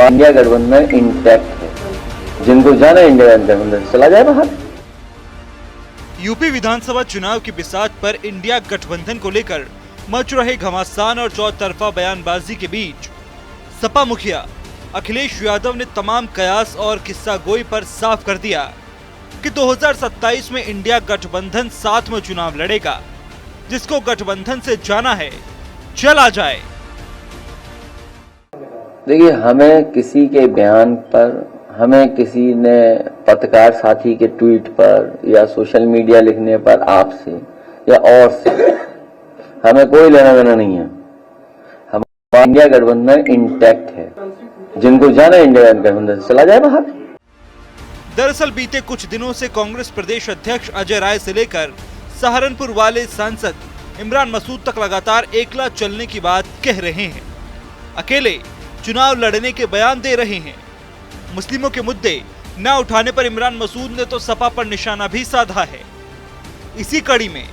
India गठबंधन intact है। जिनको जाना इंडिया गठबंधन चला जाए बाहर। यूपी विधानसभा चुनाव की बिसात पर इंडिया गठबंधन को लेकर मच रहे घमासान और चौतरफा बयानबाजी के बीच सपा मुखिया अखिलेश यादव ने तमाम कयास और किस्सागोई पर साफ कर दिया कि 2027 में इंडिया गठबंधन साथ में चुनाव लड़ेगा। जिसको गठबंधन से जाना है चला जाए। देखिए, हमें किसी के बयान पर, हमें किसी ने पत्रकार साथी के ट्वीट पर या सोशल मीडिया लिखने पर आपसे या और से हमें कोई लेना देना नहीं है। हमारा इंडिया गठबंधन इंटैक्ट है। जिनको जाना इंडिया गठबंधन चला जाए बाहर। दरअसल बीते कुछ दिनों से कांग्रेस प्रदेश अध्यक्ष अजय राय से लेकर सहारनपुर वाले सांसद इमरान मसूद तक लगातार एकला चलने की बात कह रहे हैं। अकेले चुनाव लड़ने के बयान दे रहे हैं। मुस्लिमों के मुद्दे न उठाने पर इमरान मसूद ने तो सपा पर निशाना भी साधा है। इसी कड़ी में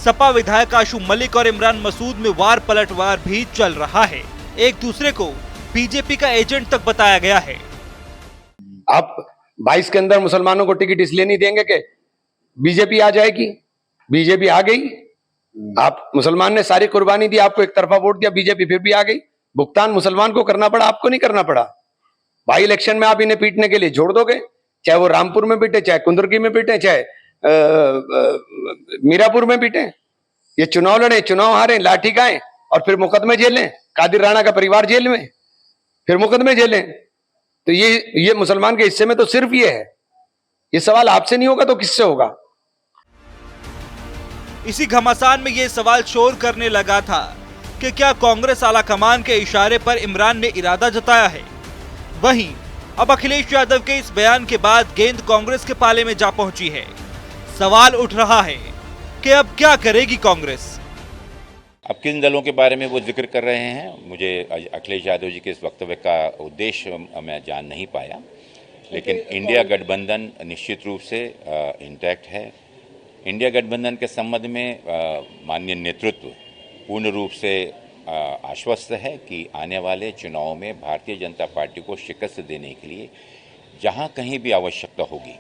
सपा विधायक आशु मलिक और इमरान मसूद में वार पलटवार भी चल रहा है। एक दूसरे को बीजेपी का एजेंट तक बताया गया है। आप 22 के अंदर मुसलमानों को टिकट इसलिए नहीं देंगे कि बीजेपी आ जाएगी। बीजेपी आ गई, आप मुसलमान ने सारी कुर्बानी दी, आपको एक तरफा वोट दिया, बीजेपी फिर भी आ गई। भुगतान मुसलमान को करना पड़ा, आपको नहीं करना पड़ा। बाई इलेक्शन में आप इन्हें पीटने के लिए जोड़ दोगे, चाहे वो रामपुर में पीटे, चाहे कुंदरकी में पीटे, चाहे मीरापुर में पीटे। ये चुनाव लड़े, चुनाव हारे, लाठी खाएं और फिर मुकदमे झेलें। कादिर राणा का परिवार जेल में, फिर मुकदमे झेलें। तो ये मुसलमान के हिस्से में तो सिर्फ ये है। ये सवाल आपसे नहीं होगा तो किससे होगा? इसी घमासान में ये सवाल शोर करने लगा था कि क्या कांग्रेस आलाकमान के इशारे पर इमरान ने इरादा जताया है। वहीं अब अखिलेश यादव के इस बयान के बाद गेंद कांग्रेस के पाले में जा पहुंची है। सवाल उठ रहा है कि अब क्या करेगी कांग्रेस। अब किन दलों के बारे में वो जिक्र कर रहे हैं, मुझे अखिलेश यादव जी के इस वक्तव्य का उद्देश्य मैं जान नहीं पाया, लेकिन इंडिया गठबंधन निश्चित रूप से इंटैक्ट है। इंडिया गठबंधन के संबंध में माननीय नेतृत्व पूर्ण रूप से आश्वस्त है कि आने वाले चुनाव में भारतीय जनता पार्टी को शिकस्त देने के लिए जहां कहीं भी आवश्यकता होगी,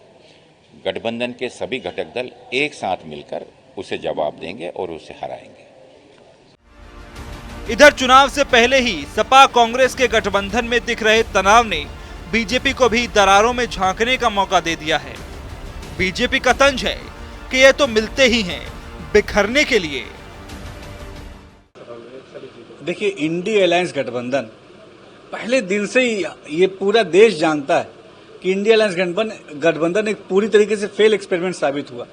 गठबंधन के सभी घटक दल एक साथ मिलकर उसे जवाब देंगे और उसे हराएंगे। इधर चुनाव से पहले ही सपा कांग्रेस के गठबंधन में दिख रहे तनाव ने बीजेपी को भी दरारों में झांकने का मौका दे दिया है। बीजेपी का तंज है कि ये तो मिलते ही हैं बिखरने के लिए। देखिए, इंडिया अलायंस गठबंधन पहले दिन से ही ये पूरा देश जानता है कि इंडिया अलायंस गठबंधन एक पूरी तरीके से फेल एक्सपेरिमेंट साबित हुआ।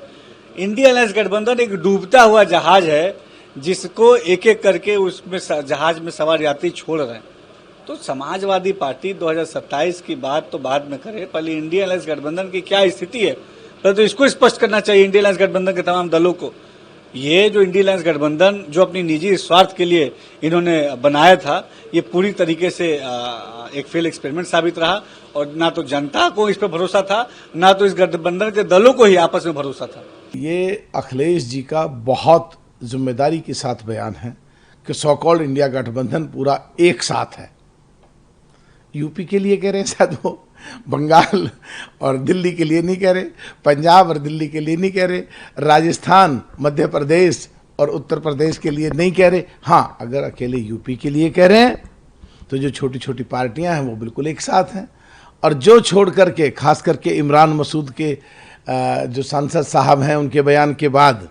इंडिया अलायंस गठबंधन एक डूबता हुआ जहाज है जिसको एक एक करके उसमें जहाज में सवार यात्री छोड़ रहे हैं। तो समाजवादी पार्टी 2027 की बात तो बाद में करे, पहले इंडिया अलायंस गठबंधन की क्या स्थिति है तो इसको स्पष्ट करना चाहिए इंडिया अलायंस गठबंधन के तमाम दलों को। ये जो इंडिया अलायंस गठबंधन जो अपनी निजी स्वार्थ के लिए इन्होंने बनाया था, ये पूरी तरीके से एक फेल एक्सपेरिमेंट साबित रहा और ना तो जनता को इस पर भरोसा था, ना तो इस गठबंधन के दलों को ही आपस में भरोसा था। ये अखिलेश जी का बहुत जिम्मेदारी के साथ बयान है कि सो कॉल्ड इंडिया गठबंधन पूरा एक साथ है। यूपी के लिए कह रहे हैं शायद वो, बंगाल और दिल्ली के लिए नहीं कह रहे, पंजाब और दिल्ली के लिए नहीं कह रहे, राजस्थान, मध्य प्रदेश और उत्तर प्रदेश के लिए नहीं कह रहे। हाँ, अगर अकेले यूपी के लिए कह रहे हैं तो जो छोटी छोटी पार्टियां हैं वो बिल्कुल एक साथ हैं। और जो छोड़ करके, खास करके इमरान मसूद के जो सांसद साहब हैं, उनके बयान के बाद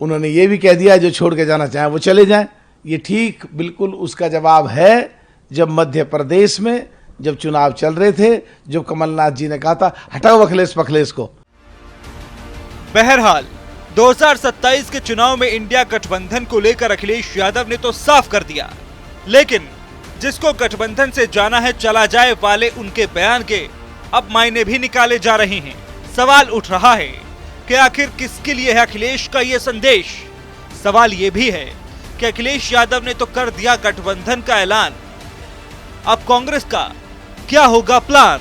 उन्होंने ये भी कह दिया जो छोड़ के जाना चाहें वो चले जाएं। ये ठीक बिल्कुल उसका जवाब है जब मध्य प्रदेश में जब चुनाव चल रहे थे, जो कमलनाथ जी ने कहा था हटाओ अखिलेश पखलेश को। बहरहाल 2027 के चुनाव में इंडिया गठबंधन को लेकर अखिलेश यादव ने तो साफ कर दिया, लेकिन जिसको गठबंधन से जाना है चला जाए वाले उनके बयान के अब मायने भी निकाले जा रहे हैं। सवाल उठ रहा है कि आखिर किसके लिए है अखिलेश का ये संदेश। सवाल ये भी है कि अखिलेश यादव ने तो कर दिया गठबंधन का ऐलान, अब कांग्रेस का क्या होगा प्लान।